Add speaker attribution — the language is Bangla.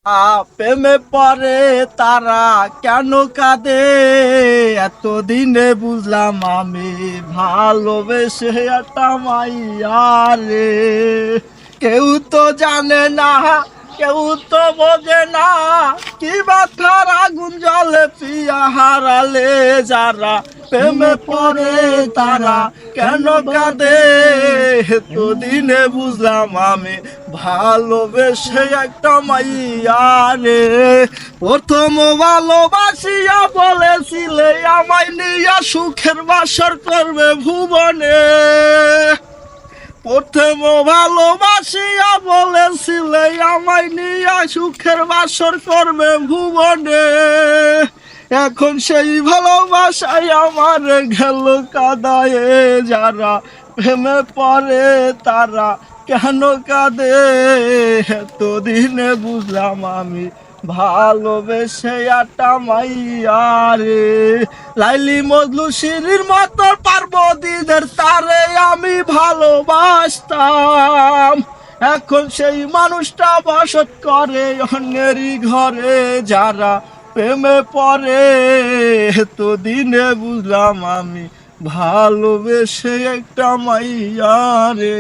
Speaker 1: প্রেমে পরে তারা কেন কাঁদে, এতদিনে বুঝলাম আমি ভালোবেসে একটা মাইয়া রে। কেউ তো জানে না, কেউ তো বোঝে না, কি ব্যথার আগুন জ্বলে প্রিয়া হারালে যারা। প্রেমে পরে তারা কেন কাঁদে, এতদিনে বুঝলাম আমি ভালোবেসে একটা মাইয়া রে। প্রথম ভালোবাসিয়া বলেছিলে আমায় নিয়া সুখের বাসর করবে ভুবনে। প্রথম ভালোবাসিয়া বলেছিলে আমায় নিয়া সুখের বাসর করবে ভুবনে। এখন সেই ভালোবাসায় আমার গেল কাদায়ে যারা। প্রেমে পরে তারা কেন কাঁদে, এতদিনে বুঝলাম আমি ভালোবেসে একটা মাইয়া রে। লাইলি মজনু শিরির মতো পার্বতীদের তারে আমি ভালোবাসতাম। এখন সেই মানুষটা বসত করে অন্যেরই ঘরে যারা। প্রেমে পরে এতদিনে বুঝলাম আমি ভালোবেসে একটা মাইয়া রে।